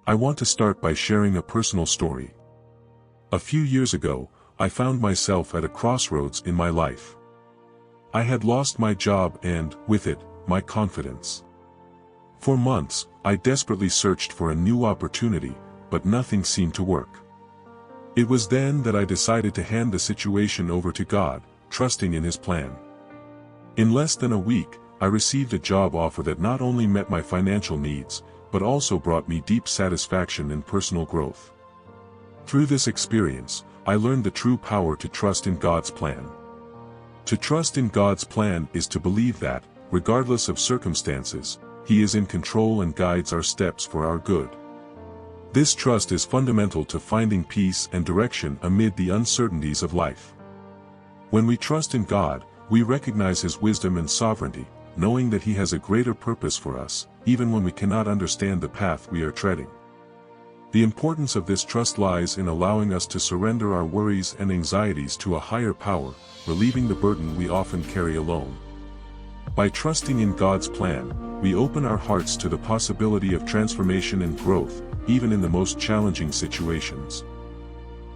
I want to start by sharing a personal story. A few years ago, I found myself at a crossroads in my life. I had lost my job and, with it, my confidence. For months, I desperately searched for a new opportunity, but nothing seemed to work. It was then that I decided to hand the situation over to God, trusting in His plan. In less than a week, I received a job offer that not only met my financial needs, but also brought me deep satisfaction and personal growth. Through this experience, I learned the true power to trust in God's plan. To trust in God's plan is to believe that, regardless of circumstances, He is in control and guides our steps for our good. This trust is fundamental to finding peace and direction amid the uncertainties of life. When we trust in God, we recognize His wisdom and sovereignty, knowing that He has a greater purpose for us, even when we cannot understand the path we are treading. The importance of this trust lies in allowing us to surrender our worries and anxieties to a higher power, relieving the burden we often carry alone. By trusting in God's plan, we open our hearts to the possibility of transformation and growth, even in the most challenging situations.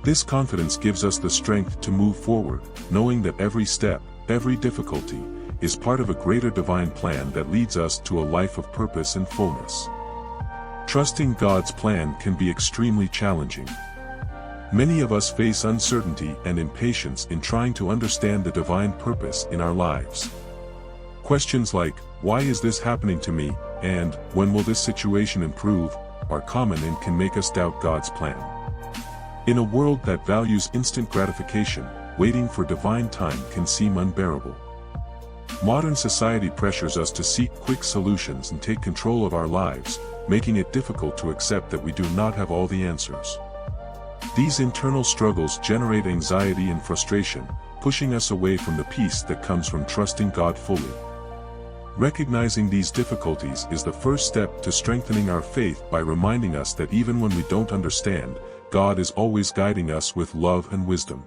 This confidence gives us the strength to move forward, knowing that every step, every difficulty, is part of a greater divine plan that leads us to a life of purpose and fullness. Trusting God's plan can be extremely challenging. Many of us face uncertainty and impatience in trying to understand the divine purpose in our lives. Questions like, "Why is this happening to me?" and "When will this situation improve?" are common and can make us doubt God's plan. In a world that values instant gratification, waiting for divine time can seem unbearable. Modern society pressures us to seek quick solutions and take control of our lives, making it difficult to accept that we do not have all the answers. These internal struggles generate anxiety and frustration, pushing us away from the peace that comes from trusting God fully. Recognizing these difficulties is the first step to strengthening our faith by reminding us that even when we don't understand, God is always guiding us with love and wisdom.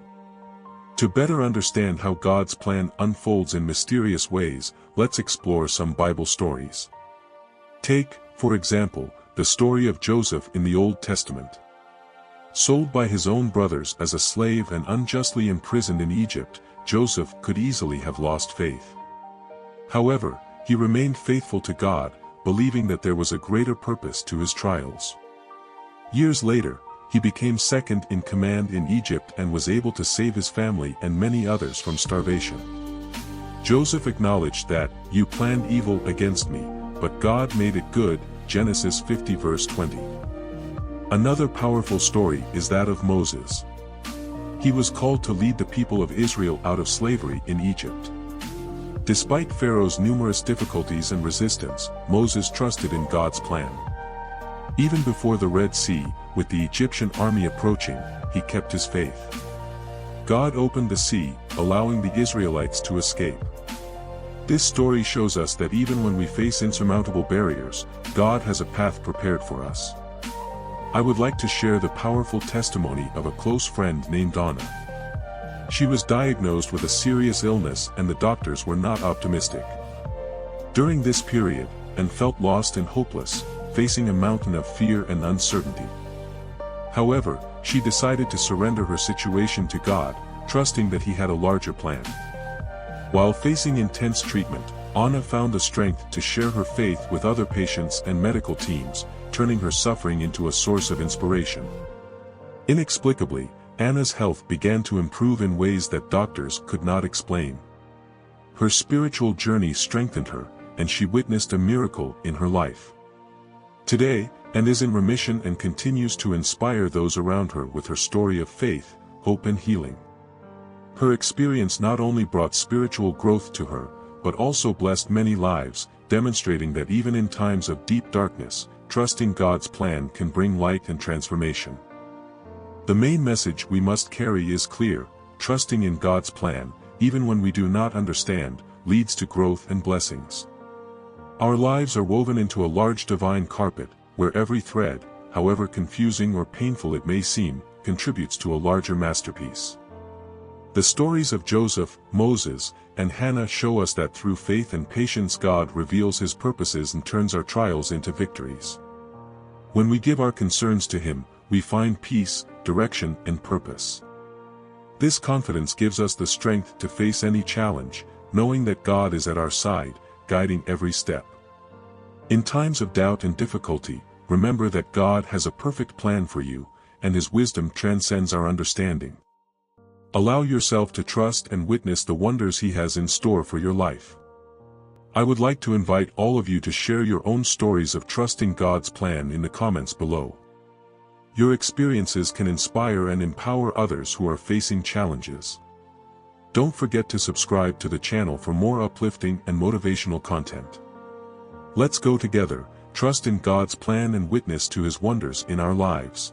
To better understand how God's plan unfolds in mysterious ways, let's explore some Bible stories. Take, for example, the story of Joseph in the Old Testament. Sold by his own brothers as a slave and unjustly imprisoned in Egypt, Joseph could easily have lost faith. However, he remained faithful to God, believing that there was a greater purpose to his trials. Years later, he became second in command in Egypt and was able to save his family and many others from starvation. Joseph acknowledged that, "You planned evil against me, but God made it good," Genesis 50 verse 20. Another powerful story is that of Moses. He was called to lead the people of Israel out of slavery in Egypt. Despite Pharaoh's numerous difficulties and resistance, Moses trusted in God's plan. Even before the Red Sea, with the Egyptian army approaching, he kept his faith. God opened the sea, allowing the Israelites to escape. This story shows us that even when we face insurmountable barriers, God has a path prepared for us. I would like to share the powerful testimony of a close friend named Anna. She was diagnosed with a serious illness and the doctors were not optimistic. During this period, Anna felt lost and hopeless, facing a mountain of fear and uncertainty. However, she decided to surrender her situation to God, trusting that He had a larger plan. While facing intense treatment, Anna found the strength to share her faith with other patients and medical teams, turning her suffering into a source of inspiration. Inexplicably, Anna's health began to improve in ways that doctors could not explain. Her spiritual journey strengthened her, and she witnessed a miracle in her life. Today, Anna is in remission and continues to inspire those around her with her story of faith, hope and healing. Her experience not only brought spiritual growth to her, but also blessed many lives, demonstrating that even in times of deep darkness, trusting God's plan can bring light and transformation. The main message we must carry is clear: trusting in God's plan, even when we do not understand, leads to growth and blessings. Our lives are woven into a large divine carpet, where every thread, however confusing or painful it may seem, contributes to a larger masterpiece. The stories of Joseph, Moses, and Hannah show us that through faith and patience God reveals His purposes and turns our trials into victories. When we give our concerns to Him, we find peace, direction, and purpose. This confidence gives us the strength to face any challenge, knowing that God is at our side, guiding every step. In times of doubt and difficulty, remember that God has a perfect plan for you, and His wisdom transcends our understanding. Allow yourself to trust and witness the wonders He has in store for your life. I would like to invite all of you to share your own stories of trusting God's plan in the comments below. Your experiences can inspire and empower others who are facing challenges. Don't forget to subscribe to the channel for more uplifting and motivational content. Let's go together, trust in God's plan and witness to His wonders in our lives.